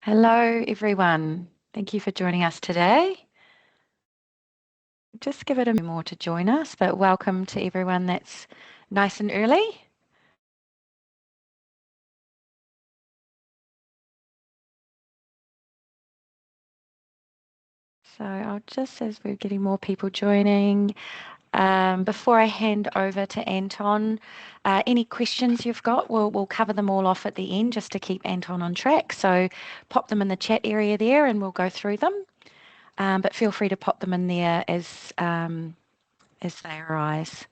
Hello, everyone. Thank you for joining us today. Just give it a minute more to join us, but welcome to everyone that's nice and early. So I'll just, as we're getting more people joining, before I hand over to Anton, any questions you've got, we'll cover them all off at the end just to keep Anton on track. So pop them in the chat area there and we'll go through them. But feel free to pop them in there as they arise.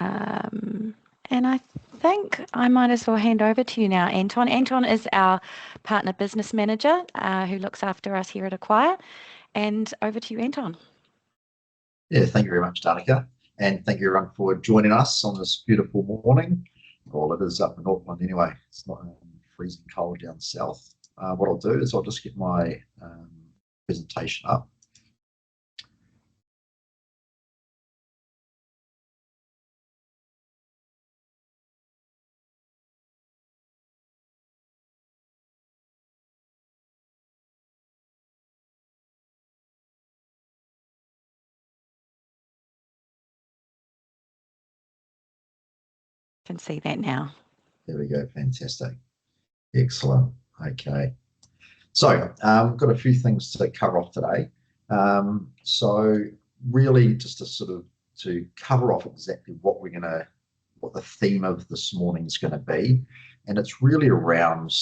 And I think I might as well hand over to you now, Anton. Anton is our partner business manager who looks after us here at Acquire. And over to you, Anton. Yeah, thank you very much, Danica. And thank you everyone for joining us on this beautiful morning. Well, it is up in Auckland anyway. It's not freezing cold down south. What I'll do is I'll just get my presentation up. Can see that now. There we go. Fantastic. Excellent. Okay. So I've got a few things to cover off today. So really just to cover off exactly what the theme of this morning is going to be. And it's really around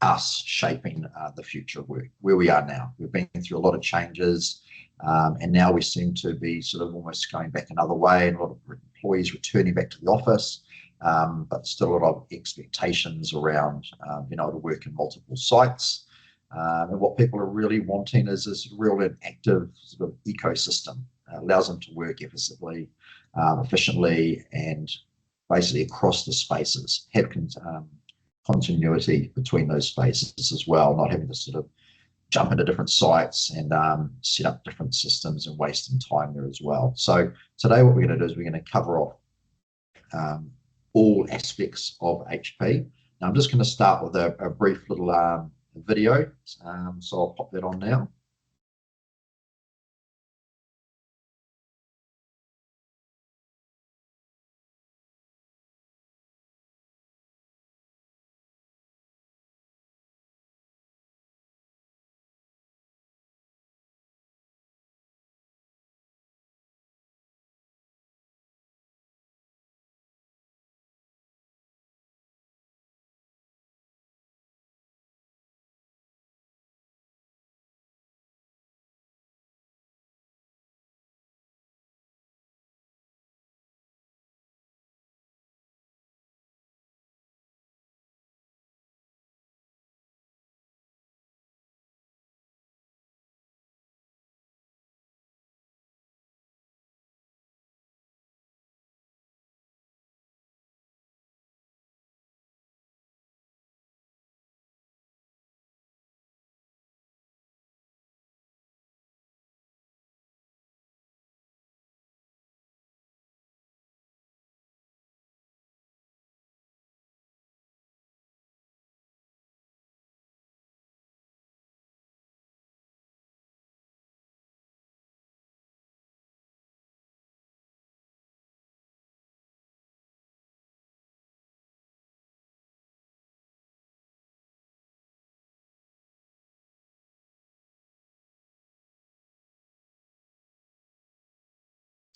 us shaping the future of work, where we are now. We've been through a lot of changes, and now we seem to be sort of almost going back another way, and a lot of employees returning back to the office, but still a lot of expectations around being able to work in multiple sites. And what people are really wanting is this real and active sort of ecosystem. Allows them to work efficiently, and basically across the spaces, have continuity between those spaces as well, not having to sort of jump into different sites and set up different systems and wasting time there as well. So today what we're going to do is we're going to cover off all aspects of HP. Now I'm just going to start with a brief little video. So I'll pop that on now.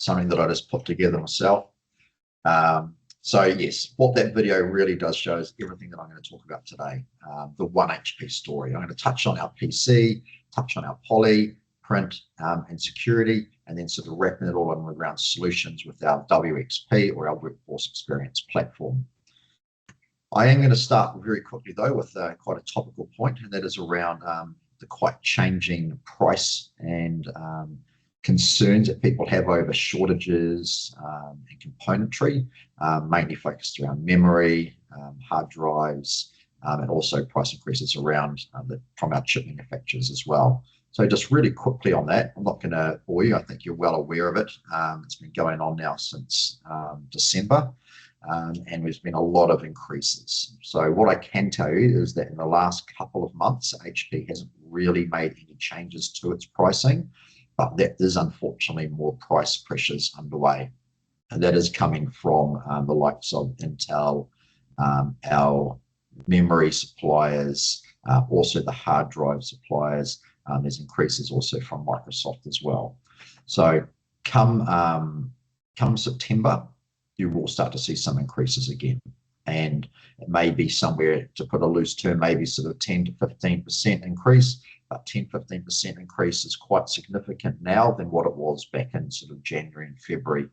Something that I just put together myself. So yes, what that video really does show is everything that I'm going to talk about today. The One HP story. I'm going to touch on our PC, touch on our poly, print, and security, and then sort of wrapping it all in around solutions with our WXP, or our Workforce Experience platform. I am going to start very quickly though with quite a topical point, and that is around the quite changing price and concerns that people have over shortages and componentry, mainly focused around memory, hard drives, and also price increases around from our chip manufacturers as well. So just really quickly on that, I'm not going to bore you. I think you're well aware of it. It's been going on now since December. and there's been a lot of increases. So what I can tell you is that in the last couple of months, HP hasn't really made any changes to its pricing, but that is unfortunately more price pressures underway. And that is coming from the likes of Intel, our memory suppliers, also the hard drive suppliers. There's increases also from Microsoft as well. So come September, you will start to see some increases again. And it may be somewhere, to put a loose term, maybe sort of 10 to 15% increase, but 10, 15% increase is quite significant now than what it was back in sort of January and February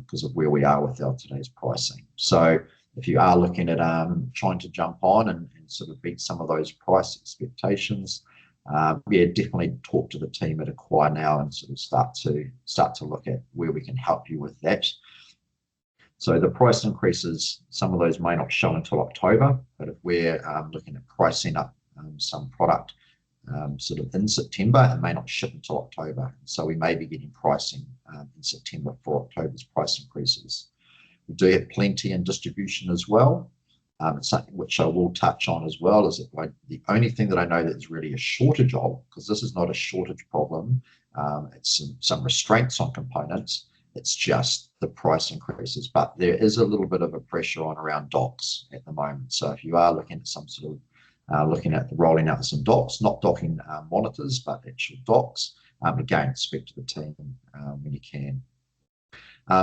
because of where we are with our today's pricing. So if you are looking at trying to jump on and sort of beat some of those price expectations, yeah, definitely talk to the team at Acquire now and sort of start to look at where we can help you with that. So the price increases, some of those may not show until October, but if we're looking at pricing up some product sort of in September, it may not ship until October. So we may be getting pricing in September for October's price increases. We do have plenty in distribution as well. It's something which I will touch on as well, is that the only thing that I know that's really a shortage of, because this is not a shortage problem, it's some restraints on components, it's just the price increases. But there is a little bit of a pressure on around docks at the moment. So if you are looking at some sort of looking at rolling out some docks, not docking monitors, but actual docks, again, speak to the team when you can.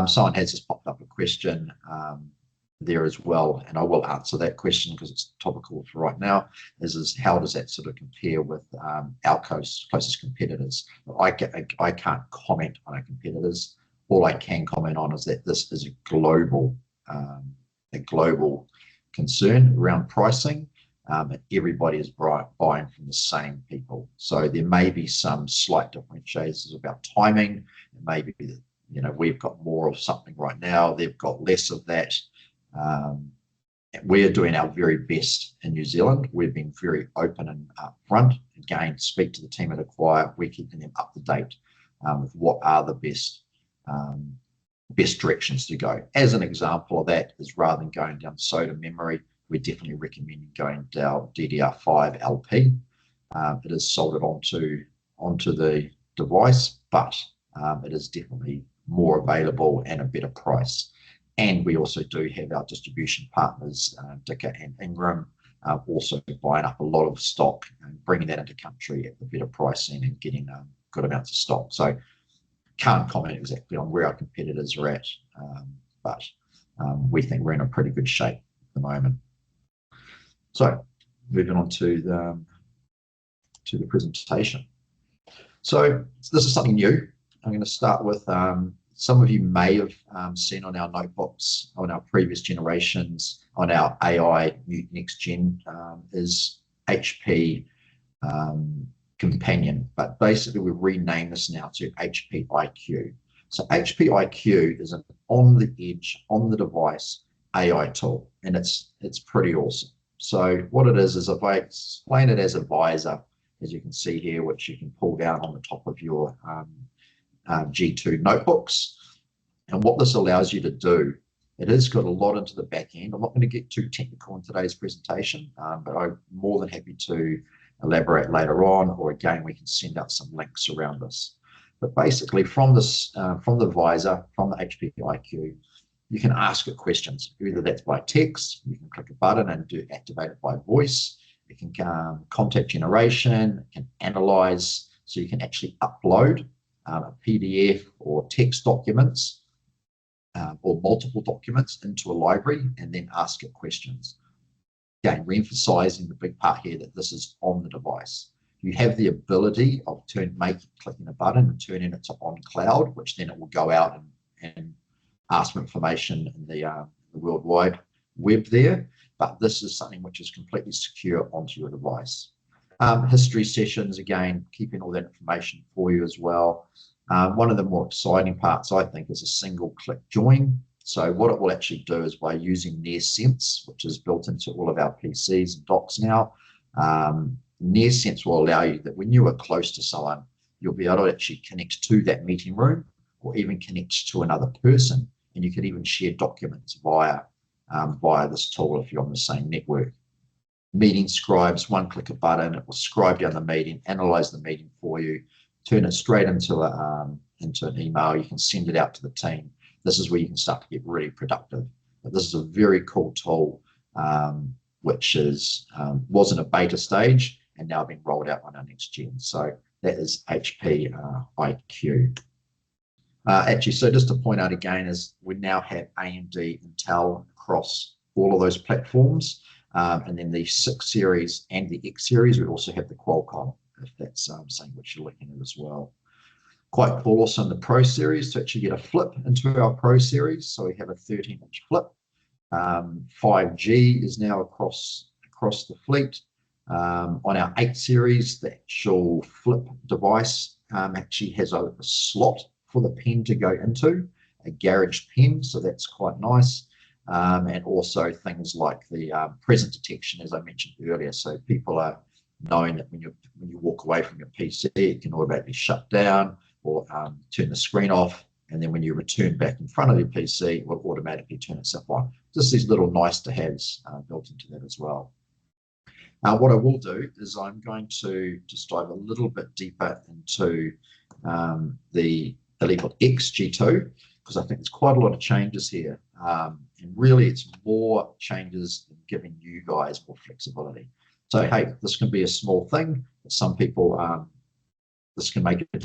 Someone has just popped up a question there as well, and I will answer that question because it's topical for right now, is how does that sort of compare with our closest competitors? I can't comment on our competitors. All I can comment on is that this is a global concern around pricing. And everybody is buying from the same people. So there may be some slight differentiators about timing. It may be that, you know, we've got more of something right now, they've got less of that. We're doing our very best in New Zealand. We've been very open and upfront. Again, speak to the team at Acquire. We're keeping them up to date with what are the best directions to go. As an example of that is, rather than going down SOTA memory, we're definitely recommending going down DDR5 LP. It is soldered onto the device, but it is definitely more available and a better price. And we also do have our distribution partners, Dicker and Ingram, also buying up a lot of stock and bringing that into country at the better pricing and getting good amounts of stock. So can't comment exactly on where our competitors are at, but we think we're in a pretty good shape at the moment. So moving on to the presentation. So this is something new. I'm going to start with some of you may have seen on our notebooks on our previous generations, on our AI next gen, is HP Companion, but basically we've renamed this now to HP IQ. So HP IQ is an on the edge, on the device AI tool, and it's pretty awesome. So what it is if I explain it as a visor, as you can see here, which you can pull down on the top of your G2 notebooks. And what this allows you to do, it has got a lot into the back end. I'm not going to get too technical in today's presentation, but I'm more than happy to elaborate later on, or again, we can send out some links around this. But basically from this, from the visor, from the HP IQ, you can ask it questions. Either that's by text, you can click a button and activate it by voice. It can content generation, it can analyze, so you can actually upload a PDF or text documents or multiple documents into a library and then ask it questions. Again, re-emphasizing the big part here that this is on the device. You have the ability of clicking a button and turning it to on cloud, which then it will go out and ask for information in the World Wide Web there. But this is something which is completely secure onto your device. History sessions, again, keeping all that information for you as well. One of the more exciting parts, I think, is a single click join. So what it will actually do is, by using NearSense, which is built into all of our PCs and docks now, NearSense will allow you that when you are close to someone, you'll be able to actually connect to that meeting room or even connect to another person and you can even share documents via this tool if you're on the same network. Meeting scribes, one click a button, it will scribe down the meeting, analyze the meeting for you, turn it straight into an email. You can send it out to the team. This is where you can start to get really productive. But this is a very cool tool, which was in a beta stage and now being rolled out on our next gen. So that is HP IQ. Actually, so just to point out again, is we now have AMD, Intel across all of those platforms. And then the 6 series and the X series, we also have the Qualcomm, if that's something which you're looking at as well. Quite cool also in the Pro series to actually get a flip into our Pro series. So we have a 13-inch flip. 5G is now across the fleet. On our 8 series, the actual flip device actually has a slot for the pen to go into, a garage pen, so that's quite nice. And also things like the present detection, as I mentioned earlier. So people are knowing that when you walk away from your PC, it can automatically shut down or turn the screen off. And then when you return back in front of your PC, it will automatically turn itself on. Just these little nice to haves built into that as well. What I will do is I'm going to just dive a little bit deeper into the EliteBook X G2, because I think there's quite a lot of changes here. And really it's more changes than giving you guys more flexibility. So, hey, this can be a small thing, but some people, this can be a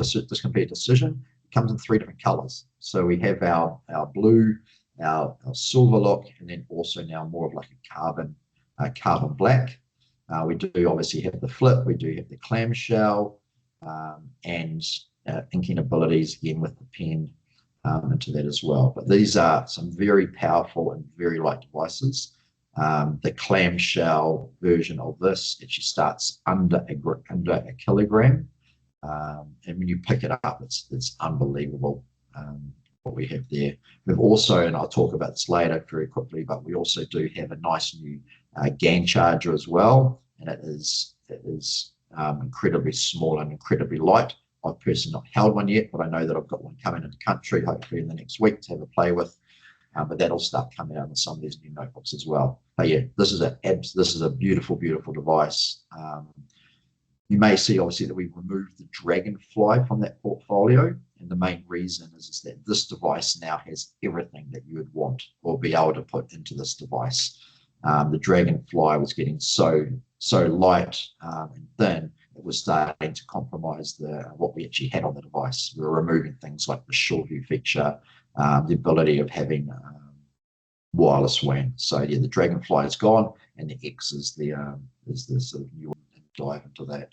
decision. It comes in 3 different colors. So we have our blue, our silver look, and then also now more of like a carbon black. We do obviously have the flip, we do have the clamshell, and inking abilities again with the pen into that as well. But these are some very powerful and very light devices. The clamshell version of this actually starts under a kilogram, and when you pick it up, it's unbelievable what we have there. We've also, and I'll talk about this later very quickly, but we also do have a nice new GAN charger as well, and it is incredibly small and incredibly light. I've personally not held one yet, but I know that I've got one coming into country, hopefully in the next week, to have a play with. But that'll start coming out in some of these new notebooks as well. But yeah, this is a beautiful, beautiful device. You may see obviously that we've removed the Dragonfly from that portfolio, and the main reason is that this device now has everything that you would want or be able to put into this device. The Dragonfly was getting so light and thin, it was starting to compromise what we actually had on the device. We were removing things like the Short View feature, the ability of having wireless WAN. So yeah, the Dragonfly is gone, and the X is the sort of new dive into that.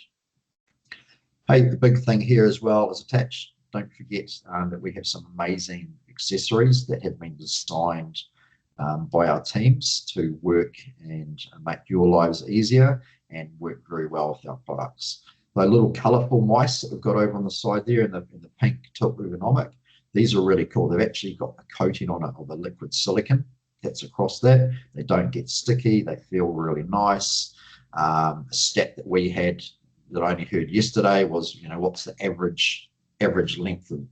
Hey, the big thing here as well is attached. Don't forget that we have some amazing accessories that have been designed by our teams to work and make your lives easier and work very well with our products. The little colourful mice that we've got over on the side there in the pink Tilt Ergonomic, these are really cool. They've actually got a coating on it of a liquid silicon that's across that. They don't get sticky. They feel really nice. A stat that we had that I only heard yesterday was, what's the average length of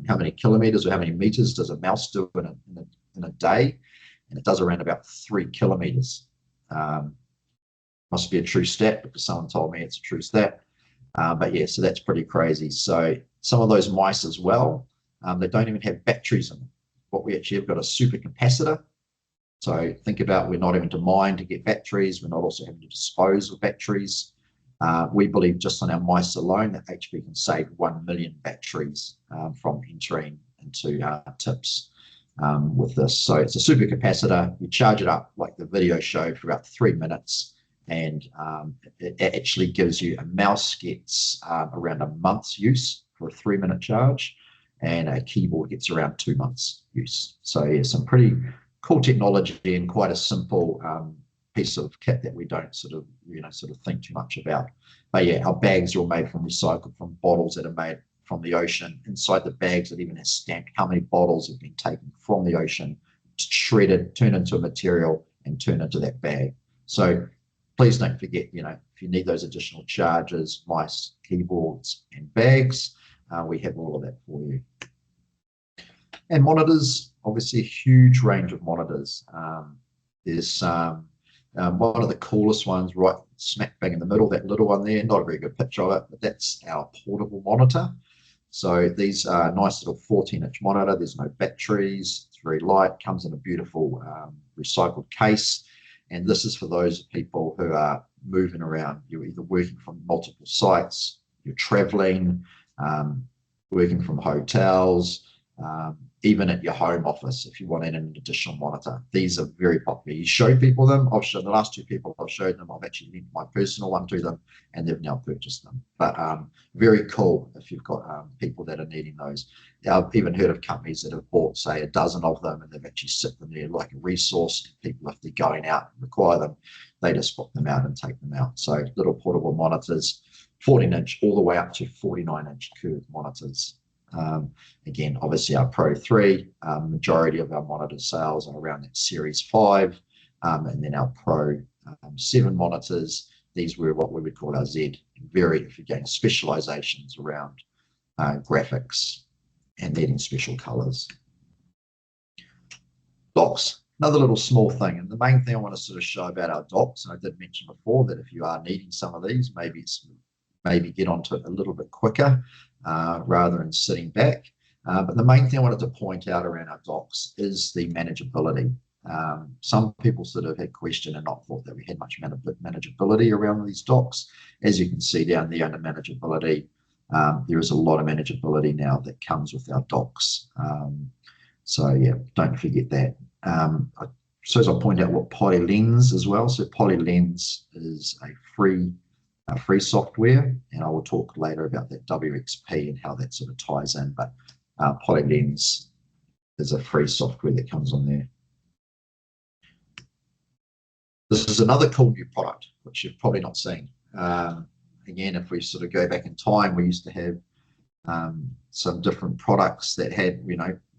how many kilometers or how many meters does a mouse do in a day? And it does around about 3 kilometers. Must be a true stat because someone told me it's a true stat. But yeah, so that's pretty crazy. So some of those mice as well, they don't even have batteries in them. What we actually have got a supercapacitor. So think about, we're not having to mine to get batteries. We're not also having to dispose of batteries. We believe just on our mice alone that HP can save 1 million batteries from entering into tips with this. So it's a supercapacitor. You charge it up like the video showed for about 3 minutes, and it actually gives you, a mouse gets around a month's use for a 3-minute charge, and a keyboard gets around 2 months use. So yeah, some pretty cool technology and quite a simple piece of kit that we don't sort of think too much about. But yeah, our bags are all made from recycled from bottles that are made from the ocean. Inside the bags, it even has stamped how many bottles have been taken from the ocean, shredded, turned into a material, and turned into that bag. So please don't forget, if you need those additional chargers, mice, keyboards, and bags, we have all of that for you. And monitors, obviously a huge range of monitors. There's one of the coolest ones right smack bang in the middle, that little one there, not a very good picture of it, but that's our portable monitor. So these are a nice little 14-inch monitor. There's no batteries. It's very light, comes in a beautiful recycled case. And this is for those people who are moving around. You're either working from multiple sites, you're traveling, working from hotels, even at your home office if you wanted an additional monitor. These are very popular. You show people them. I've shown the last 2 people I've showed them. I've actually linked my personal one to them, and they've now purchased them. But very cool if you've got people that are needing those. I've even heard of companies that have bought, say, a dozen of them, and they've actually sit them there like a resource. People, if they're going out and require them, they just pop them out and take them out. So little portable monitors, 14-inch all the way up to 49-inch curved monitors. Again, obviously our Pro 3, majority of our monitor sales are around that Series 5, and then our Pro 7 monitors, these were what we would call our Z. Very, if you're getting specializations around graphics and needing special colors. Docks, another little small thing, and the main thing I want to sort of show about our docks, and I did mention before that if you are needing some of these, maybe get onto it a little bit quicker rather than sitting back. But the main thing I wanted to point out around our docks is the manageability. Some people sort of had questioned and not thought that we had much manageability around these docks. As you can see down there under manageability, there is a lot of manageability now that comes with our docks. So yeah, don't forget that. I suppose I'll point out what PolyLens as well. So PolyLens is a free software, and I will talk later about that WXP and how that sort of ties in, but PolyLens is a free software that comes on there. This is another cool new product, which you've probably not seen. Again, if we sort of go back in time, we used to have some different products that had,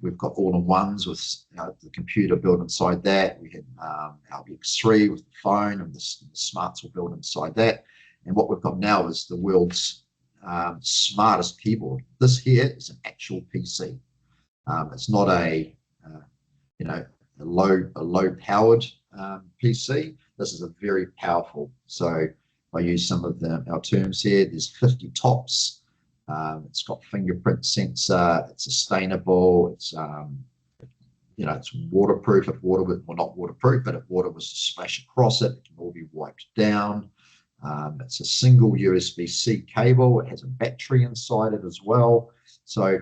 we've got all-in-ones with the computer built inside that. We had our X3 with the phone, and the smarts were built inside that. And what we've got now is the world's smartest keyboard. This here is an actual PC. It's not a low-powered PC. This is a very powerful. So if I use some of our terms here, there's 50 tops. It's got fingerprint sensor. It's sustainable. It's it's waterproof. If water was, well, not waterproof, but if water was to splash across it, it can all be wiped down. It's a single USB-C cable. It has a battery inside it as well. So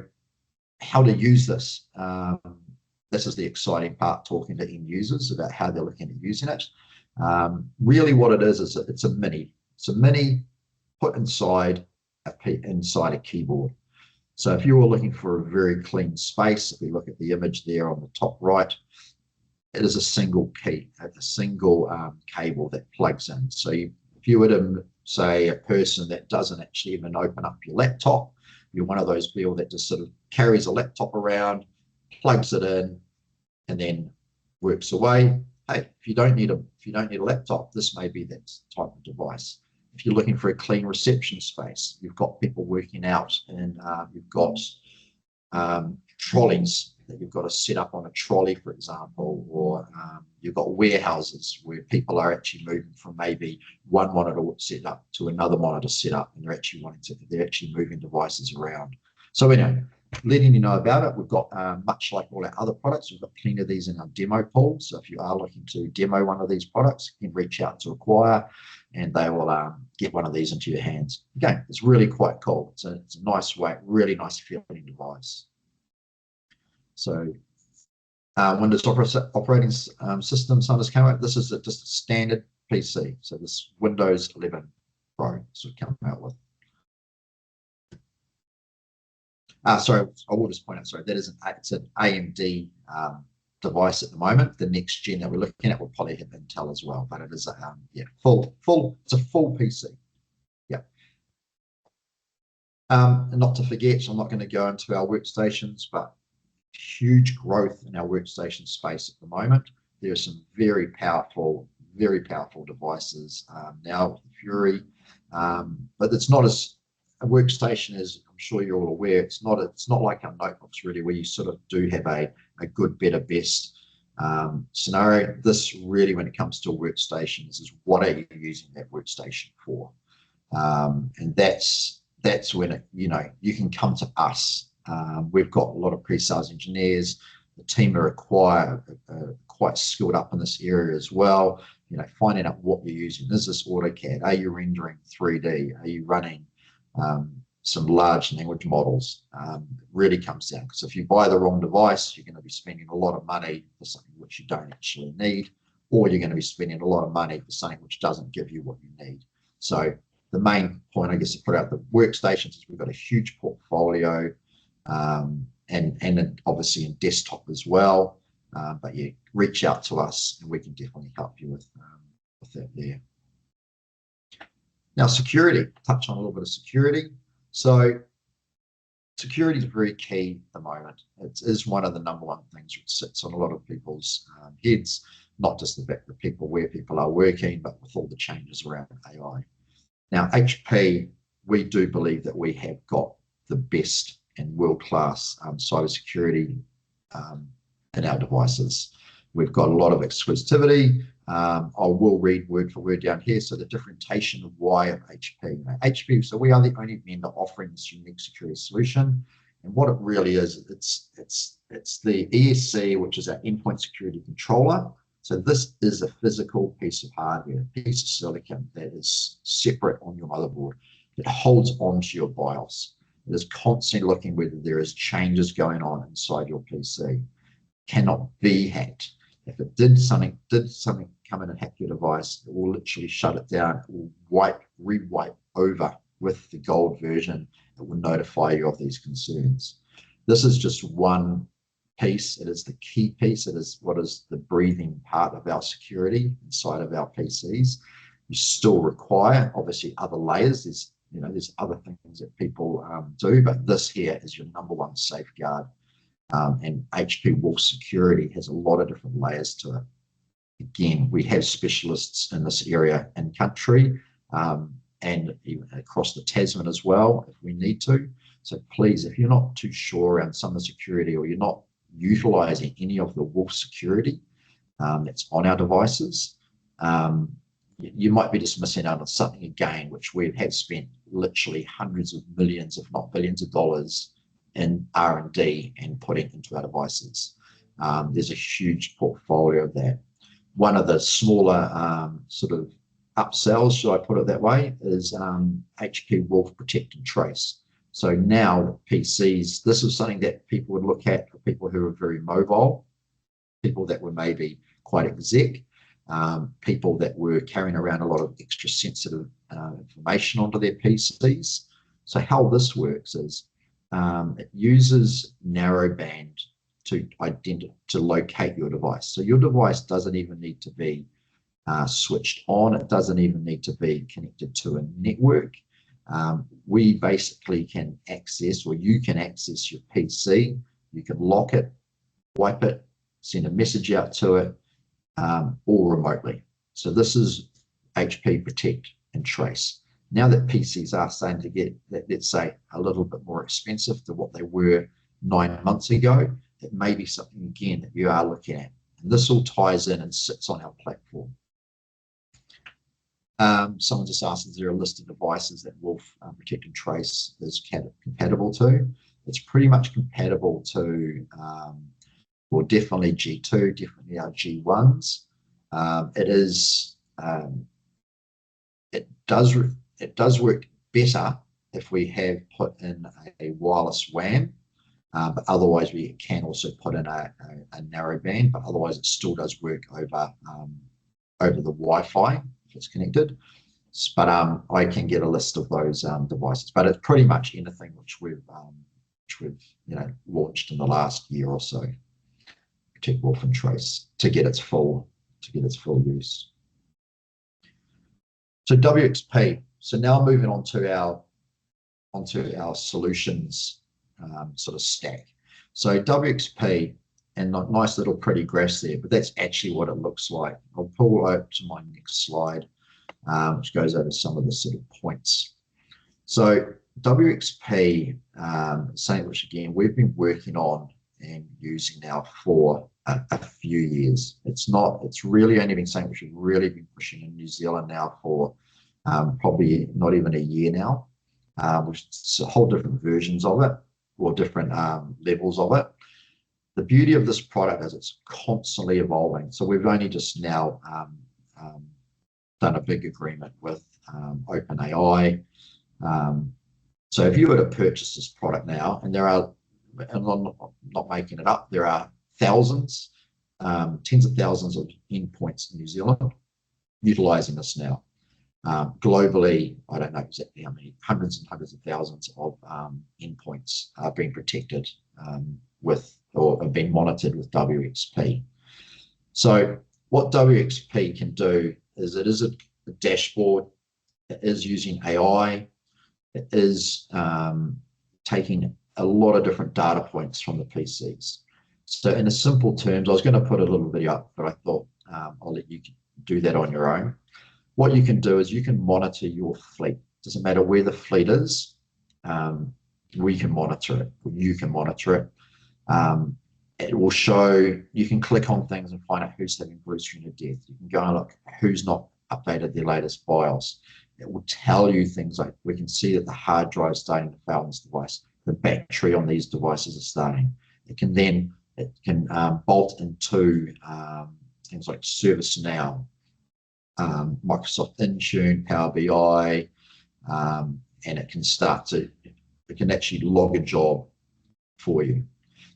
how to use this? This is the exciting part, talking to end users about how they're looking at using it. Really what it is it's a mini. It's a mini put inside a keyboard. So if you were looking for a very clean space, if we look at the image there on the top right, it is a single cable that plugs in. So if you were to say a person that doesn't actually even open up your laptop, you're one of those people that just sort of carries a laptop around, plugs it in, and then works away. Hey, if you don't need a laptop, this may be that type of device. If you're looking for a clean reception space, you've got people working out, and you've got trolleys that you've got to set up on a trolley, for example, or you've got warehouses where people are actually moving from maybe one monitor set up to another monitor set up, and they're actually moving devices around. So anyway, letting you know about it, we've got much like all our other products, we've got plenty of these in our demo pool. So if you are looking to demo one of these products, you can reach out to Acquire, and they will get one of these into your hands. Again, it's really quite cool. It's a nice way, really nice feeling device. So Windows operating system, some just came out. This is just a standard PC. So this Windows 11 Pro sort of come out with. Sorry, I will just point out, sorry, it's an AMD device at the moment. The next gen that we're looking at will probably have Intel as well, but it is it's a full PC. Yeah. And not to forget, so I'm not going to go into our workstations, but huge growth in our workstation space at the moment. There are some very powerful devices now with Fury, but it's not as a workstation as I'm sure you're all aware. It's not like our notebooks really, where you sort of do have a a good, better, best scenario. This really, when it comes to workstations, is what are you using that workstation for? And that's when you can come to us. We've got a lot of pre-sales engineers. The team are quite skilled up in this area as well. Finding out what you're using. Is this AutoCAD? Are you rendering 3D? Are you running some large language models? It really comes down, because if you buy the wrong device, you're going to be spending a lot of money for something which you don't actually need, or you're going to be spending a lot of money for something which doesn't give you what you need. So the main point, I guess, to put out the workstations is we've got a huge portfolio, and obviously in desktop as well. But yeah, reach out to us and we can definitely help you with that there. Now, security, touch on a little bit of security. So security is very key at the moment. It is one of the number one things which sits on a lot of people's heads, not just the fact that where people are working, but with all the changes around AI. Now, HP, we do believe that we have got the best and world-class cybersecurity in our devices. We've got a lot of exclusivity. I will read word for word down here. So the differentiation of why of HP. HP, so we are the only vendor offering this unique security solution. And what it really is, it's the ESC, which is our endpoint security controller. So this is a physical piece of hardware, a piece of silicon that is separate on your motherboard. It holds onto your BIOS. It is constantly looking whether there is changes going on inside your PC. Cannot be hacked. If it did something come in and hack your device, it will literally shut it down. It will re-wipe over with the gold version. It will notify you of these concerns. This is just one piece. It is the key piece. It is what is the breathing part of our security inside of our PCs. You still require, obviously, other layers. There's other things that people do, but this here is your number one safeguard. And HP Wolf Security has a lot of different layers to it. Again, we have specialists in this area in country, and even across the Tasman as well, if we need to. So please, if you're not too sure around some of the security, or you're not utilizing any of the Wolf security that's on our devices, you might be just missing out on something again, which we have spent literally hundreds of millions, if not billions of dollars in R&D and putting into our devices. There's a huge portfolio of that. One of the smaller sort of upsells, should I put it that way, is HP Wolf Protect and Trace. So now PCs, this is something that people would look at for people who are very mobile, people that were maybe quite exec, people that were carrying around a lot of extra sensitive information onto their PCs. So how this works is it uses narrowband to locate your device. So your device doesn't even need to be switched on. It doesn't even need to be connected to a network. We basically can access, or you can access your PC. You can lock it, wipe it, send a message out to it, all remotely. So this is HP Protect and Trace. Now that PCs are starting to get, let's say, a little bit more expensive than what they were 9 months ago, it may be something, again, that you are looking at. And this all ties in and sits on our platform. Someone just asked, is there a list of devices that Wolf Protect and Trace is compatible to? It's pretty much compatible to, well, definitely G2, definitely our G1s. It does work better if we have put in a wireless WAN, but otherwise we can also put in a narrowband, but otherwise it still does work over the Wi-Fi if it's connected. But I can get a list of those devices, but it's pretty much anything which we've launched in the last year or so. Protect, Wolf and Trace to get its full use. So WXP. So now moving on to our solutions sort of stack. So WXP, and nice little pretty graphs there, but that's actually what it looks like. I'll pull over to my next slide, which goes over some of the sort of points. So WXP, something which again we've been working on and using now for a few years. It's really only been something which we've really been pushing in New Zealand now for probably not even a year now. With whole different versions of it or different levels of it. The beauty of this product is it's constantly evolving. So we've only just now done a big agreement with OpenAI. So if you were to purchase this product now, and I'm not making it up, there are thousands, tens of thousands of endpoints in New Zealand utilizing this now. Globally, I don't know exactly how many, hundreds and hundreds of thousands of endpoints are being protected with or have been monitored with WXP. So what WXP can do is it is a dashboard, it is using AI, it is taking a lot of different data points from the PCs. So in a simple terms, I was going to put a little video up, but I thought I'll let you do that on your own. What you can do is you can monitor your fleet. Doesn't matter where the fleet is, we can monitor it, or you can monitor it. It will show, you can click on things and find out who's having blue screen of death. You can go and look who's not updated their latest BIOS. It will tell you things like, we can see that the hard drive is starting to fail on this device. The battery on these devices is starting. It can bolt into things like ServiceNow, Microsoft Intune, Power BI, and it can actually log a job for you.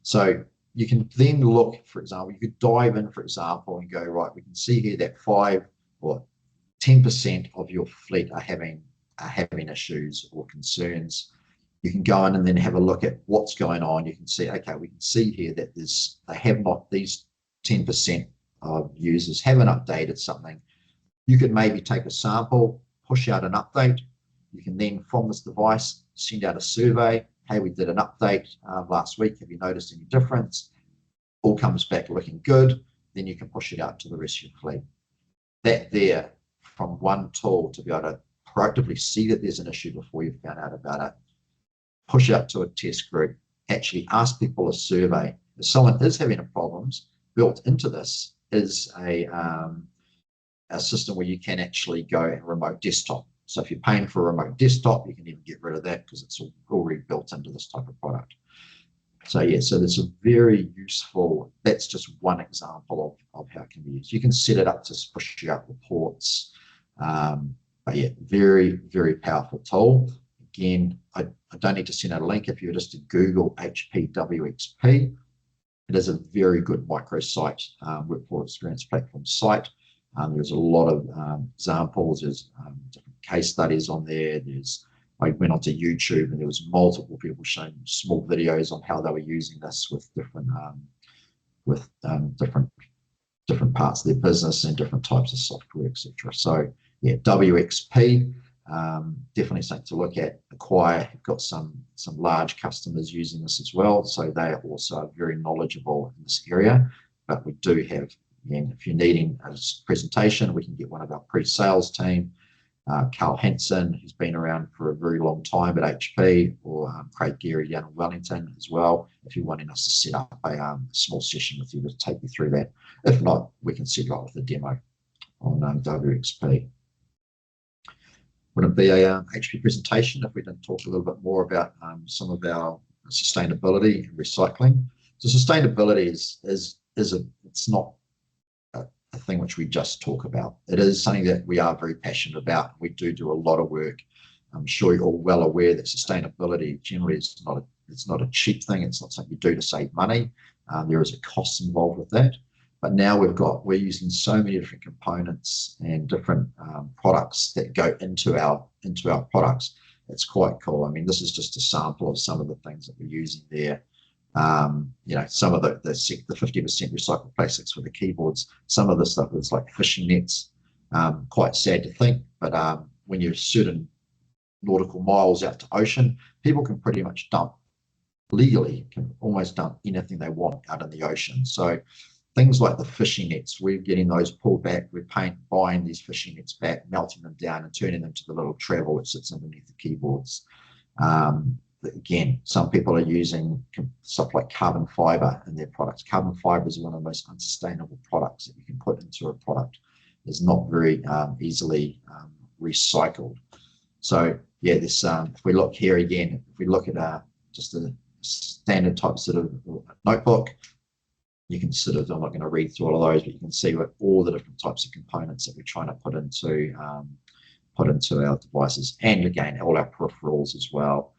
So you can then look, for example, you could dive in, for example, and go, right, we can see here that 5 or 10% of your fleet are having issues or concerns. You can go in and then have a look at what's going on. You can see, okay, we can see here that these 10% of users haven't updated something. You could maybe take a sample, push out an update. You can then, from this device, send out a survey. Hey, we did an update last week. Have you noticed any difference? All comes back looking good. Then you can push it out to the rest of your fleet. That there, from one tool to be able to proactively see that there's an issue before you found out about it, push it out to a test group, actually ask people a survey. If someone is having problems, built into this is a system where you can actually go and remote desktop. So if you're paying for a remote desktop, you can even get rid of that because it's already built into this type of product. So yeah, so there's a very useful, that's just one example of how it can be used. You can set it up to push out reports. But yeah, very, very powerful tool. Again, I don't need to send out a link. If you were just to Google HP WXP, it is a very good microsite, workforce experience platform site. There's a lot of examples, there's different case studies on there. I went onto YouTube and there was multiple people showing small videos on how they were using this with different different parts of their business and different types of software, etc. So yeah, WXP, definitely something to look at. Acquire have got some large customers using this as well, so they are also very knowledgeable in this area. But we do have, again, if you're needing a presentation, we can get one of our pre-sales team, Carl Hansen, who's been around for a very long time at HP, or Craig Geary down in Wellington as well, if you're wanting us to set up a small session with you to take you through that. If not, we can set you up with a demo on WXP. Wouldn't be a HP presentation if we didn't talk a little bit more about some of our sustainability and recycling. So sustainability it's not a thing which we just talk about. It is something that we are very passionate about. We do a lot of work. I'm sure you're all well aware that sustainability generally is not a cheap thing. It's not something you do to save money. There is a cost involved with that. But now we're using so many different components and different products that go into our products. It's quite cool. I mean, this is just a sample of some of the things that we're using there. Some of the 50% recycled plastics for the keyboards. Some of the stuff is like fishing nets. Quite sad to think, but when you're certain nautical miles out to ocean, people can pretty much almost dump anything they want out in the ocean. So things like the fishing nets, we're getting those pulled back. We're buying these fishing nets back, melting them down and turning them to the little travel which sits underneath the keyboards. again, some people are using stuff like carbon fiber in their products. Carbon fiber is one of the most unsustainable products that you can put into a product. It's not very easily recycled. So yeah, this if we look here again, if we look at just a standard type sort of notebook, you can sort of, I'm not going to read through all of those, but you can see what all the different types of components that we're trying to put into our devices, and again, all our peripherals as well.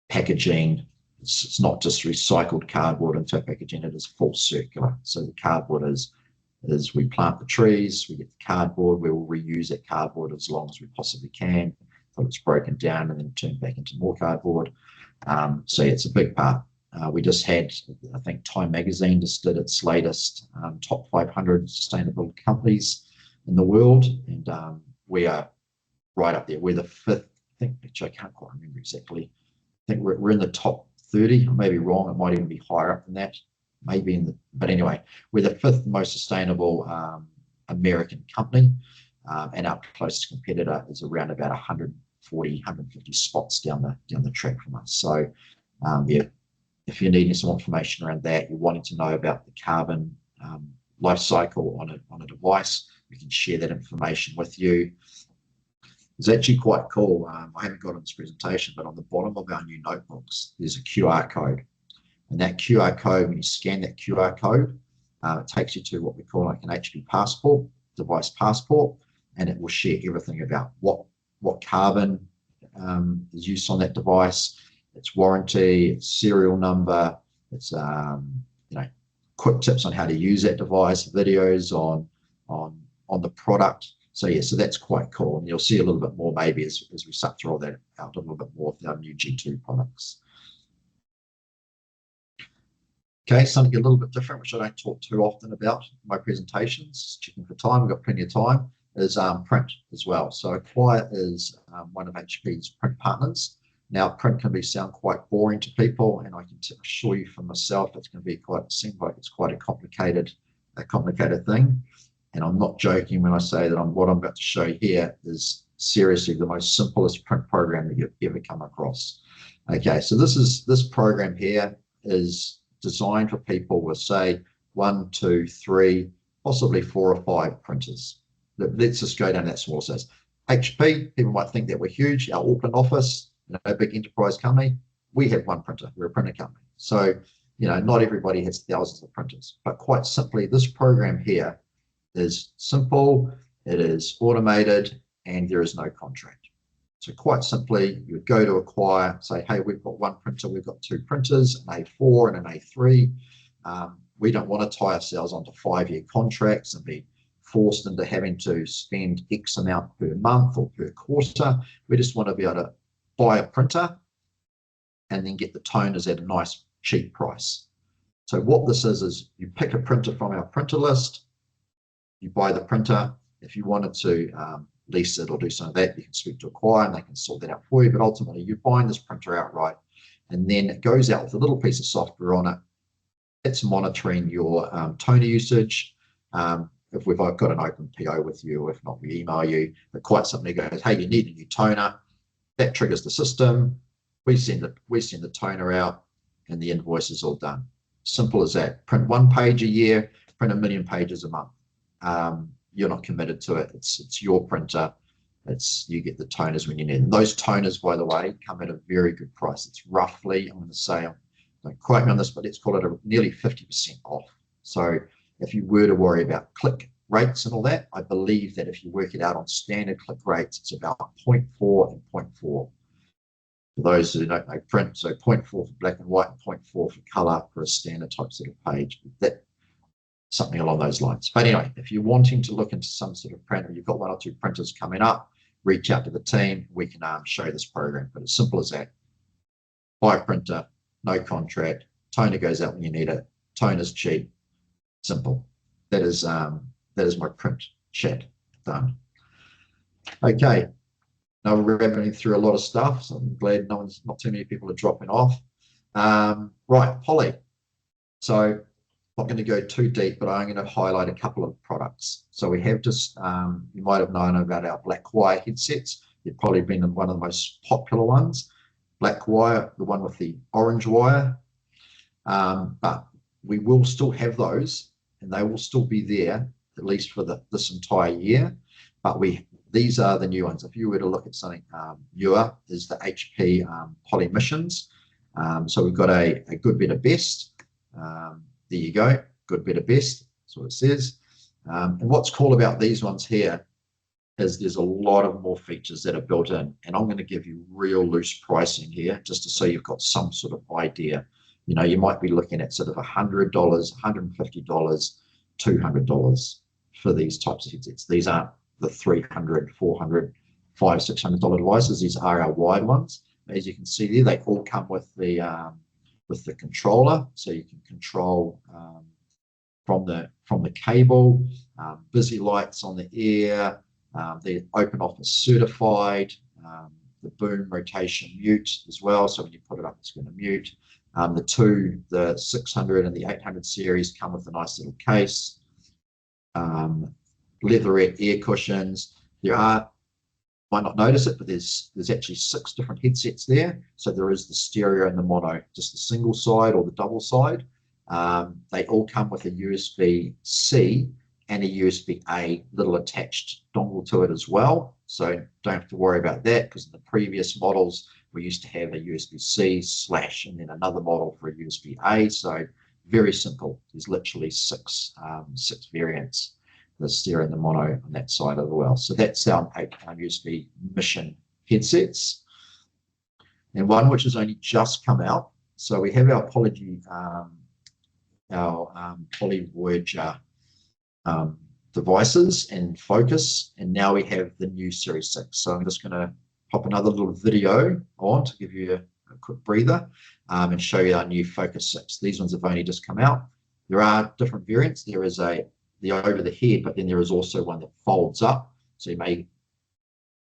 Packaging, it's not just recycled cardboard into packaging, it is full circular. So the cardboard is we plant the trees, we get the cardboard, we will reuse that cardboard as long as we possibly can until it's broken down and then turned back into more cardboard. So yeah, it's a big part. We just had, I think Time Magazine just did its latest top 500 sustainable companies in the world, and we are right up there. We're the fifth, I think, actually I can't quite remember exactly. I think we're in the top 30. I may be wrong, it might even be higher up than that. Maybe in the, but anyway, we're the fifth most sustainable American company, and our closest competitor is around about 140, 150 spots down the track from us. So yeah, if you're needing some information around that, you're wanting to know about the carbon life cycle on a device, we can share that information with you. It's actually quite cool. I haven't got it in this presentation, but on the bottom of our new notebooks, there's a QR code. And that QR code, when you scan that QR code, it takes you to what we call like an HP passport, device passport, and it will share everything about what carbon is used on that device, its warranty, its serial number, its quick tips on how to use that device, videos on the product. So yeah, so that's quite cool, and you'll see a little bit more maybe as we start to roll that out a little bit more with our new G2 products. Okay, something a little bit different, which I don't talk too often about in my presentations, checking for time, we've got plenty of time, is print as well. So Acquire is one of HP's print partners. Now, print can sound quite boring to people, and I can assure you for myself, it's going to be seem like it's quite a complicated thing. And I'm not joking when I say that what I'm about to show here is seriously the most simplest print program that you've ever come across. Okay, so this program here is designed for people with, say, 1, 2, 3, possibly 4 or 5 printers. Let's just go down that small size. HP, people might think that we're huge. Our Auckland office, a big enterprise company, we have 1 printer. We're a printer company. So, not everybody has thousands of printers. But quite simply, this program here is simple, it is automated, and there is no contract. So quite simply, you would go to Acquire, say, hey, we've got 1 printer, we've got 2 printers, an A4 and an A3. We don't want to tie ourselves onto 5-year contracts and be forced into having to spend X amount per month or per quarter. We just want to be able to buy a printer and then get the toners at a nice cheap price. So what this is you pick a printer from our printer list, you buy the printer. If you wanted to lease it or do some of that, you can speak to Acquire and they can sort that out for you. But ultimately, you're buying this printer outright, and then it goes out with a little piece of software on it. It's monitoring your toner usage. If we've got an open PO with you, if not, we email you. But quite simply goes, hey, you need a new toner. That triggers the system. We send the toner out, and the invoice is all done. Simple as that. Print 1 page a year, print 1 million pages a month. You're not committed to it. It's your printer. You get the toners when you need them. Those toners, by the way, come at a very good price. It's roughly, I'm going to say, don't quote me on this, but let's call it nearly 50% off. So if you were to worry about click rates and all that, I believe that if you work it out on standard click rates, it's about 0.4 and 0.4. For those who don't know print, so 0.4 for black and white and 0.4 for color for a standard type sort of page. Something along those lines. But anyway, if you're wanting to look into some sort of printer, you've got 1 or 2 printers coming up, reach out to the team. We can show this program. But as simple as that. Buy a printer, no contract, toner goes out when you need it, toner's cheap, simple. That is my print chat done. Okay. Now we're running through a lot of stuff, so I'm glad not too many people are dropping off. Right, Poly. So not going to go too deep, but I'm going to highlight a couple of products. So we have just, you might have known about our Blackwire headsets. They've probably been one of the most popular ones. black wire, the one with the orange wire. But we will still have those, and they will still be there at least for this entire year. But these are the new ones. If you were to look at something newer, is the HP poly missions. So we've got a good, better, best. There you go, good, better, best. That's what it says. And what's cool about these ones here is there's a lot of more features that are built in, and I'm going to give you real loose pricing here just so you've got some sort of idea. You know, you might be looking at sort of $100, $150, $200 for these types of headsets. These aren't the $300, $400, $500, $600 devices. These are our wide ones. As you can see there, they all come with the controller, so you can control from the cable. Busy lights on the ear. They're OpenOffice certified. The boom rotation mute as well, so when you put it up, it's going to mute. The 600 and the 800 series come with a nice little case. Leatherette ear cushions. Might not notice it, but there's actually 6 different headsets there. So there is the stereo and the mono, just the single side or the double side. They all come with a USB-C and a USB-A little attached dongle to it as well. So don't have to worry about that, because in the previous models, we used to have a USB-C / and then another model for a USB-A. So very simple. There's literally six variants, the stereo and the mono on that side as well. So that's our USB mission headsets. And one which has only just come out. So we have our Poly Voyager devices and Focus, and now we have the new Series 6. So I'm just going to pop another little video on to give you a quick breather and show you our new Focus 6. These ones have only just come out. There are different variants. There is the over the head, but then there is also one that folds up. So you may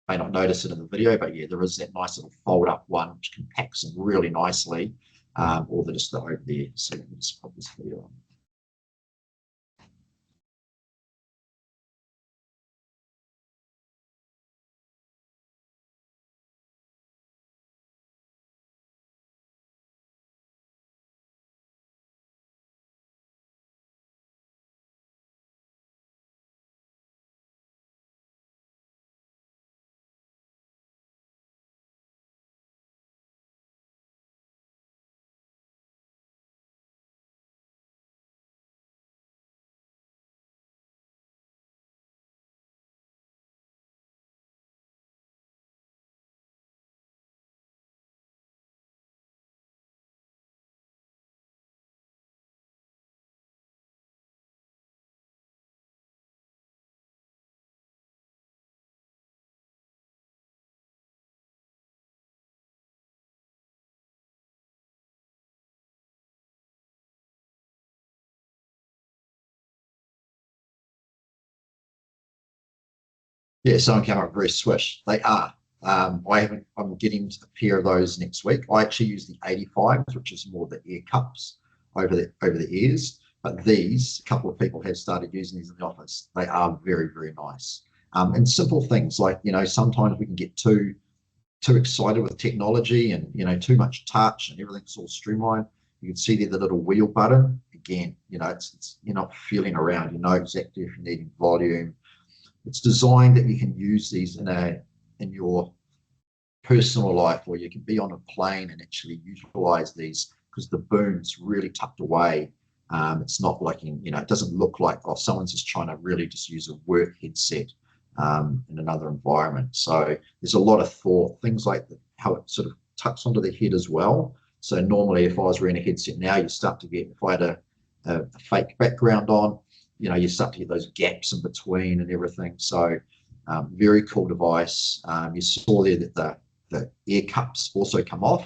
not notice it in the video, but yeah, there is that nice little fold up one which compacts in really nicely, or just the over there. So let me just pop this video on. Yeah, some come up very swish. They are. I'm getting a pair of those next week. I actually use the 85s, which is more the ear cups over the ears. But these, a couple of people have started using these in the office. They are very, very nice. And simple things like, sometimes we can get too excited with technology and, too much touch and everything's all streamlined. You can see there the little wheel button. Again, it's you're not feeling around. You know exactly if you're needing volume. It's designed that you can use these in your personal life, or you can be on a plane and actually utilize these, because the boom's really tucked away. It's not like it doesn't look like, oh, someone's just trying to really just use a work headset in another environment. So there's a lot of thought, things like how it sort of tucks onto the head as well. So normally if I was wearing a headset now, you start to get, if I had a fake background on, you start to get those gaps in between and everything. So very cool device. You saw there that the ear cups also come off.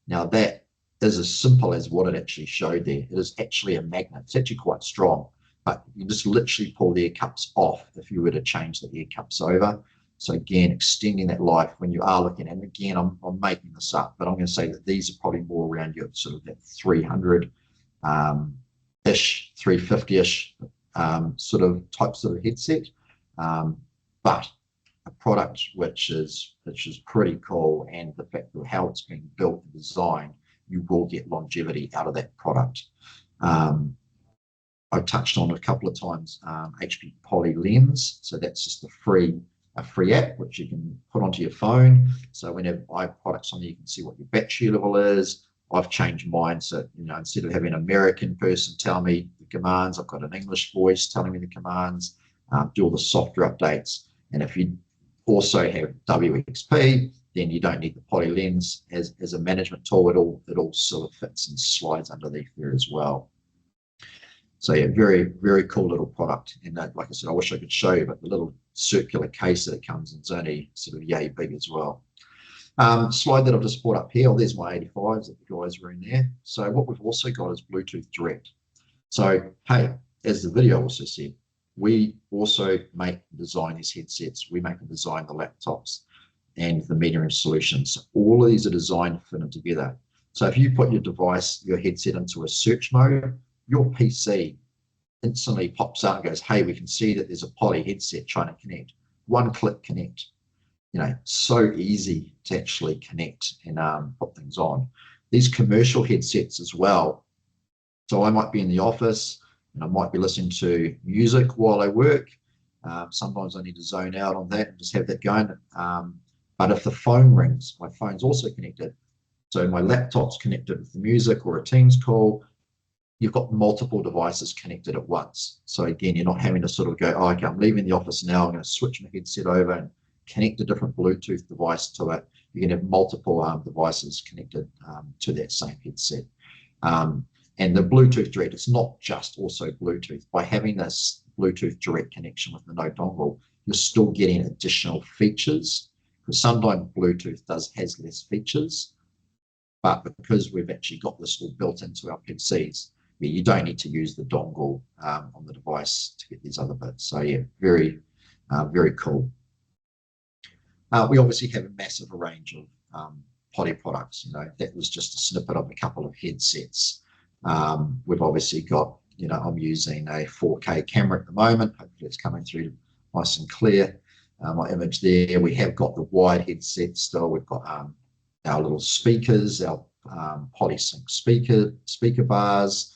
Now that is as simple as what it actually showed there. It is actually a magnet. It's actually quite strong, but you just literally pull the ear cups off if you were to change the ear cups over. So again, extending that life when you are looking, and again, I'm making this up, but I'm going to say that these are probably more around your sort of that 300 ish, 350 ish sort of headset. But a product which is pretty cool, and the fact that how it's being built and designed, you will get longevity out of that product. I touched on a couple of times HP Poly Lens. So that's just a free app which you can put onto your phone. So whenever I have products on there, you can see what your battery level is. I've changed mine, so instead of having an American person tell me the commands, I've got an English voice telling me the commands. Do all the software updates. And if you also have WXP, then you don't need the Poly Lens as a management tool. It all sort of fits and slides underneath there as well. So yeah, very, very cool little product. And that, like I said, I wish I could show you, but the little circular case that it comes in is only sort of yay big as well. Slide that I've just brought up here. There's my 85s that the guys were in there. So what we've also got is Bluetooth Direct. So hey, as the video also said, we also make and design these headsets. We make and design the laptops and the meeting room solutions. All of these are designed to fit in together. So if you put your device, your headset into a search mode, your PC instantly pops out and goes, hey, we can see that there's a Poly headset trying to connect. One click connect. So easy to actually connect and put things on. These commercial headsets as well. So I might be in the office and I might be listening to music while I work. Sometimes I need to zone out on that and just have that going. But if the phone rings, my phone's also connected. So my laptop's connected with the music or a Teams call. You've got multiple devices connected at once. So again, you're not having to sort of go, oh, okay, I'm leaving the office now. I'm going to switch my headset over and connect a different Bluetooth device to it. You can have multiple devices connected to that same headset. And the Bluetooth Direct, it's not just also Bluetooth. By having this Bluetooth Direct connection with the no dongle, you're still getting additional features, because sometimes Bluetooth has less features, but because we've actually got this all built into our PCs, you don't need to use the dongle on the device to get these other bits. So yeah, very, very cool. We obviously have a massive range of Poly products. That was just a snippet of a couple of headsets. We've obviously got, I'm using a 4K camera at the moment. Hopefully it's coming through nice and clear. My image there. We have got the wide headset still. We've got our little speakers, our PolySync speaker bars,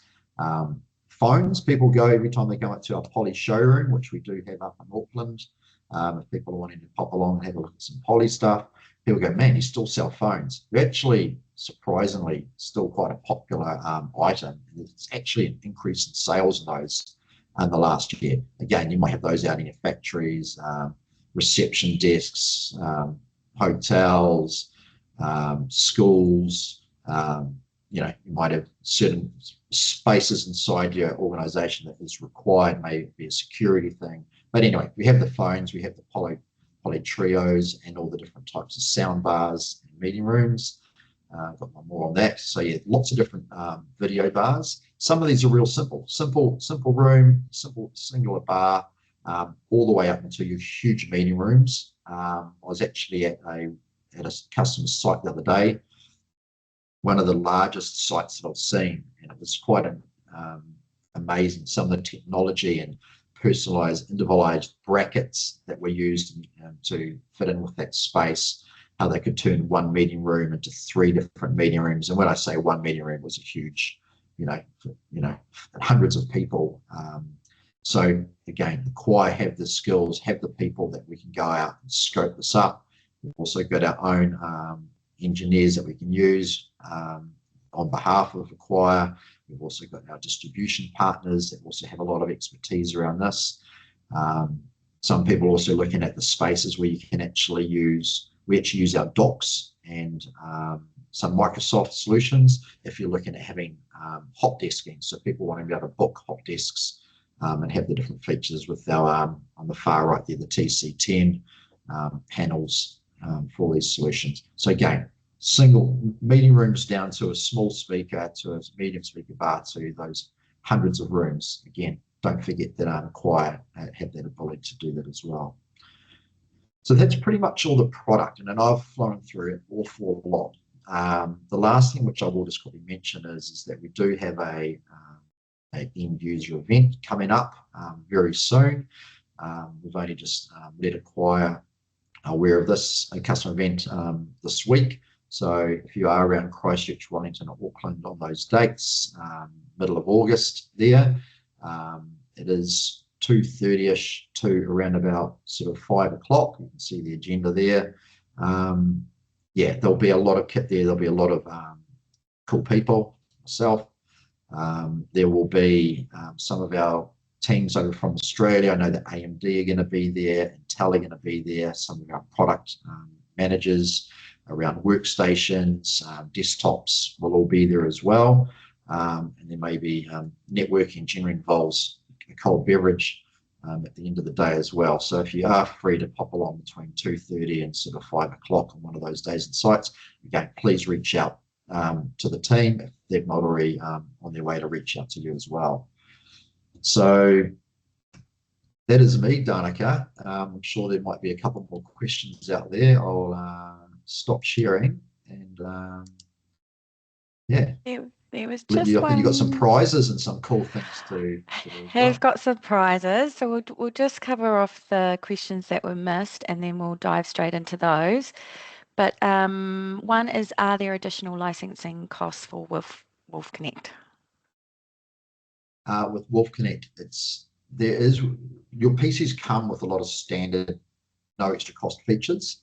phones. People go every time they go into our Poly showroom, which we do have up in Auckland. If people are wanting to pop along and have a look at some Poly stuff, people go, man, you still sell phones. They're actually, surprisingly, still quite a popular item. It's actually an increase in sales in those in the last year. Again, you might have those out in your factories, reception desks, hotels, schools. You might have certain spaces inside your organization that is required, maybe a security thing. But anyway, we have the phones, we have the Poly Trios and all the different types of sound bars and meeting rooms. Got one more on that. So yeah, lots of different video bars. Some of these are real simple room, simple singular bar, all the way up into your huge meeting rooms. I was actually at a customer site the other day, one of the largest sites that I've seen, and it was quite amazing. Some of the technology and personalized, individualized brackets that were used to fit in with that space, how they could turn one meeting room into 3 different meeting rooms. And when I say one meeting room, it was a huge, hundreds of people. So again, the choir have the skills, have the people that we can go out and scope this up. We've also got our own engineers that we can use on behalf of the choir. We've also got our distribution partners that also have a lot of expertise around this. Some people are also looking at the spaces where you can actually use, we actually use our docks and some Microsoft solutions if you're looking at having hot desking. So people want to be able to book hot desks and have the different features with our, on the far right there, the TC10 panels for all these solutions. So again, single meeting rooms down to a small speaker, to a medium speaker bar, to those hundreds of rooms. Again, don't forget that choir have that ability to do that as well. So that's pretty much all the product, and then I've flown through an awful lot. The last thing which I will just quickly mention is that we do have a end user event coming up very soon. We've only just let a choir aware of this customer event this week. So if you are around Christchurch, Wellington, or Auckland on those dates, middle of August there, it is 2:30ish to around about sort of 5 o'clock. You can see the agenda there. Yeah, there'll be a lot of kit there. There'll be a lot of cool people, myself. There will be some of our teams over from Australia. I know that AMD are going to be there, Intel are going to be there, some of our product managers around workstations, desktops will all be there as well. And there may be network engineering involves a cold beverage at the end of the day as well. So if you are free to pop along between 2:30 and sort of 5 o'clock on one of those days and sites, again, please reach out to the team if they've not already on their way to reach out to you as well. So that is me, Danica. I'm sure there might be a couple more questions out there. I'll stop sharing and yeah. There was just You one. got some prizes and some cool things to Have got some prizes, so we'll just cover off the questions that were missed, and then we'll dive straight into those. But one is, are there additional licensing costs for Wolf Connect? With Wolf Connect, there is your PCs come with a lot of standard, no extra cost features.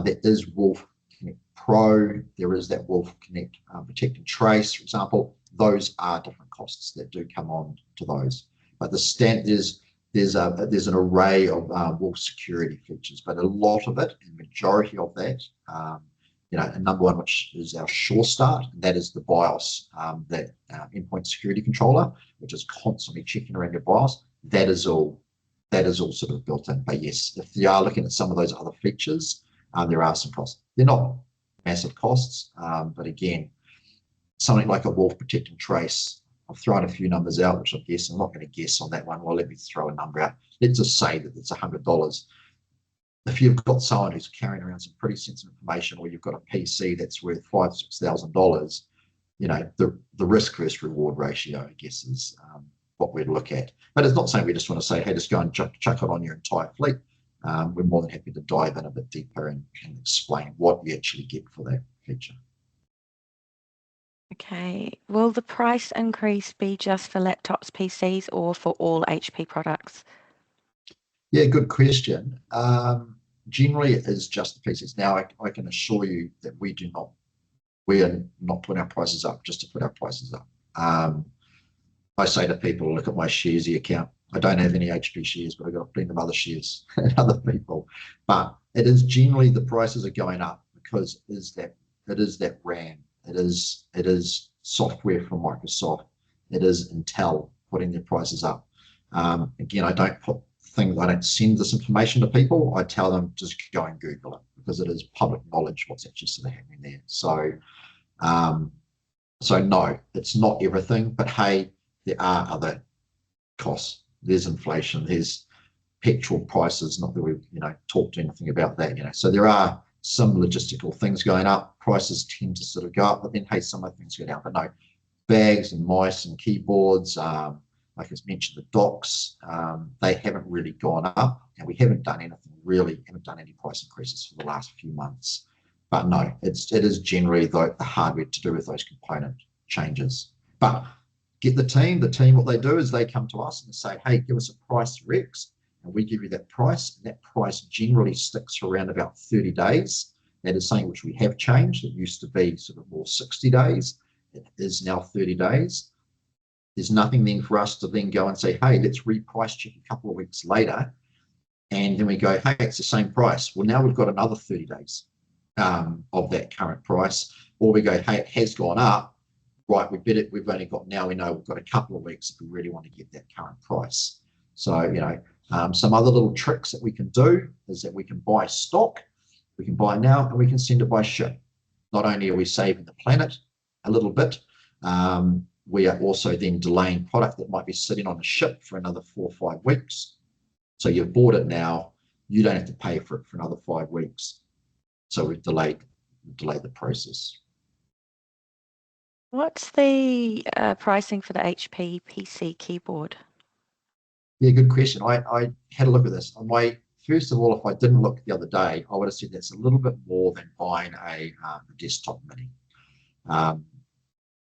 There is Wolf Connect Pro. There is that Wolf Connect Protect and Trace, for example. Those are different costs that do come on to those. But there's an array of Wolf security features, but a lot of it, and majority of that, number one, which is our Sure Start, and that is the BIOS, that endpoint security controller, which is constantly checking around your BIOS. That is all sort of built in. But yes, if you are looking at some of those other features, there are some costs. They're not massive costs, but again, something like a Wolf Protect and Trace, I've thrown a few numbers out, which I guess I'm not going to guess on that one. Well, let me throw a number out. Let's just say that it's $100. If you've got someone who's carrying around some pretty sensitive information, or you've got a PC that's worth $5,000-6,000, the risk versus reward ratio, I guess, is what we'd look at. But it's not saying we just want to say, hey, just go and chuck it on your entire fleet. We're more than happy to dive in a bit deeper and explain what you actually get for that feature. Okay. Will the price increase be just for laptops, PCs, or for all HP products? Yeah, good question. Generally, it is just the PCs. Now, I can assure you that we are not putting our prices up just to put our prices up. I say to people, look at my Sharesies account. I don't have any HP shares, but I've got plenty of other shares and other people. But it is generally the prices are going up because it is that RAM. It is software from Microsoft. It is Intel putting their prices up. Again, I don't send this information to people. I tell them just go and Google it because it is public knowledge what's actually sort of happening there. So no, it's not everything, but hey, there are other costs. There's inflation. There's petrol prices. Not that we've talked anything about that. So there are some logistical things going up. Prices tend to sort of go up, but then hey, some other things go down. But no, bags and mice and keyboards, like I mentioned, the docks, they haven't really gone up, and we haven't done any price increases for the last few months. But no, it is generally the hardware to do with those component changes. But get the team, what they do is they come to us and say, hey, give us a price for X, and we give you that price. And that price generally sticks for around about 30 days. That is something which we have changed. It used to be sort of more 60 days. It is now 30 days. There's nothing then for us to then go and say, hey, let's reprice check a couple of weeks later. And then we go, hey, it's the same price. Well, now we've got another 30 days of that current price. Or we go, hey, it has gone up. Right, we bid it. We've only got, now we know we've got a couple of weeks if we really want to get that current price. So, some other little tricks that we can do is that we can buy stock. We can buy now and we can send it by ship. Not only are we saving the planet a little bit, we are also then delaying product that might be sitting on a ship for another 4 or 5 weeks. So you've bought it now, you don't have to pay for it for another 5 weeks. So we've delayed the process. What's the pricing for the HP PC keyboard? Yeah, good question. I had a look at this. On my first of all, if I didn't look the other day, I would have said that's a little bit more than buying a desktop mini.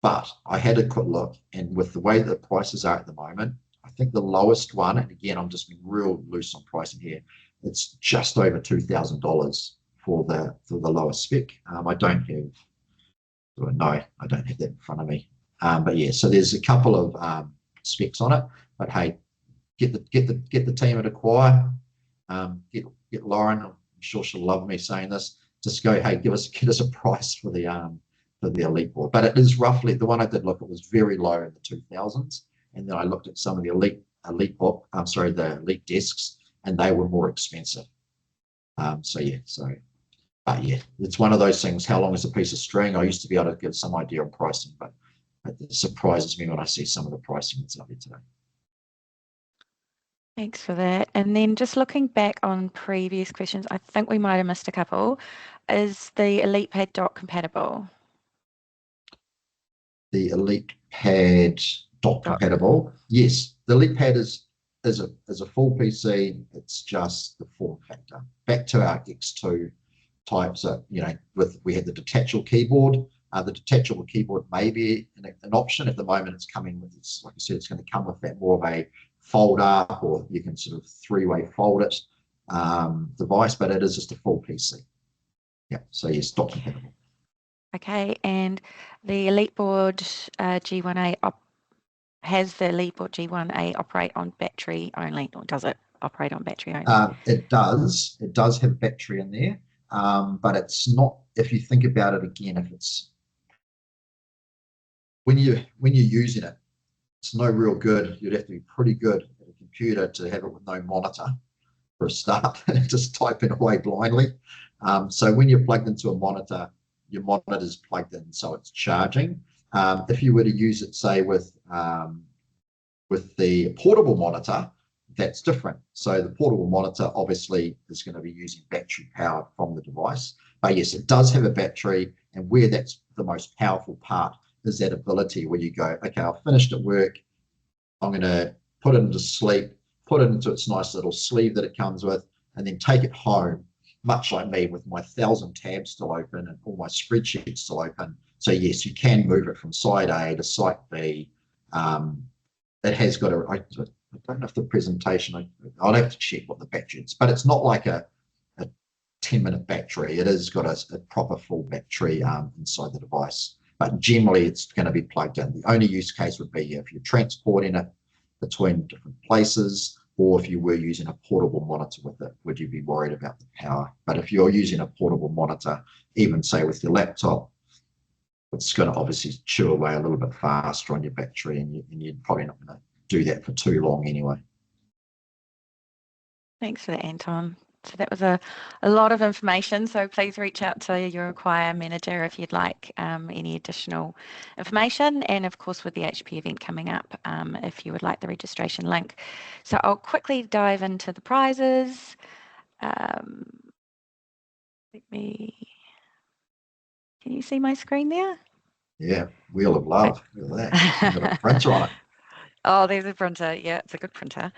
But I had a quick look, and with the way the prices are at the moment, I think the lowest one, and again, I'm just being real loose on pricing here, it's just over $2,000 for the lowest spec. I don't have, no, I don't have that in front of me. But yeah, so there's a couple of specs on it. But hey, get the team at Acquire. Get Lauren. I'm sure she'll love me saying this. Just go, hey, get us a price for the Elite board. But it is roughly, the one I did look at was very low in the 2000s, and then I looked at some of the the Elite desks, and they were more expensive. But yeah, it's one of those things. How long is a piece of string? I used to be able to give some idea of pricing, but it surprises me when I see some of the pricing that's out there today. Thanks for that. And then just looking back on previous questions, I think we might have missed a couple. Is the ElitePad dock compatible? The ElitePad dock compatible? Yes, the ElitePad is a full PC. It's just the form factor. Back to our X2 types, we had the detachable keyboard. The detachable keyboard may be an option. At the moment, it's coming with, like I said, it's going to come with that more of a fold up, or you can sort of three-way fold it device, but it is just a full PC. Yeah, so yes, dock compatible. Okay, and the EliteBoard G1A has the EliteBoard G1A operate on battery only, or does it operate on battery only? It does. It does have battery in there, but it's not. If you think about it again, if it's when you're using it, it's no real good. You'd have to be pretty good at a computer to have it with no monitor for a start, just typing away blindly. So when you're plugged into a monitor, your monitor is plugged in, so it's charging. If you were to use it, say, with the portable monitor, that's different. So the portable monitor obviously is going to be using battery power from the device. But yes, it does have a battery, and where that's the most powerful part is that ability where you go, okay, I've finished at work, I'm going to put it into sleep, put it into its nice little sleeve that it comes with, and then take it home, much like me, with my 1,000 tabs still open and all my spreadsheets still open. So yes, you can move it from side A to side B. It has got I don't know if the presentation, I'll have to check what the battery is, but it's not like a 10-minute battery. It has got a proper full battery inside the device. But generally, it's going to be plugged in. The only use case would be if you're transporting it between different places, or if you were using a portable monitor with it, would you be worried about the power? But if you're using a portable monitor, even say with your laptop, it's going to obviously chew away a little bit faster on your battery, and you're probably not going to do that for too long anyway. Thanks for that, Anton. So that was a lot of information. So please reach out to your Acquire manager if you'd like any additional information. And of course, with the HP event coming up, if you would like the registration link. So I'll quickly dive into the prizes. Can you see my screen there? Yeah, Wheel of Love. Look at that. Got a printer on it. Oh, there's a printer. Yeah, it's a good printer.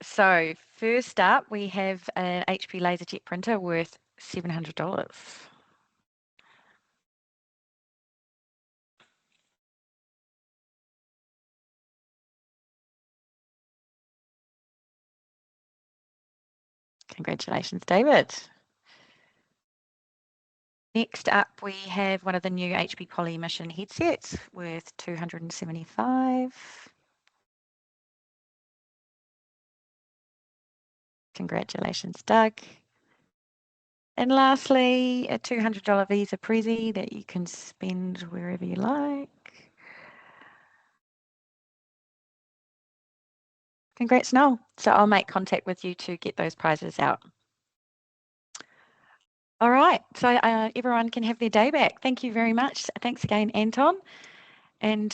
So first up, we have an HP LaserJet printer worth $700. Congratulations, David. Next up, we have one of the new HP Poly Mission headsets worth $275. Congratulations, Doug. And lastly, a $200 Visa Prezi that you can spend wherever you like. Congrats, Noel. So I'll make contact with you to get those prizes out. All right, so everyone can have their day back. Thank you very much. Thanks again, Anton. And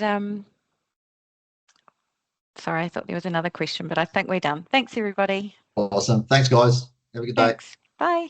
sorry, I thought there was another question, but I think we're done. Thanks, everybody. Awesome. Thanks, guys. Have a good day. Thanks. Bye.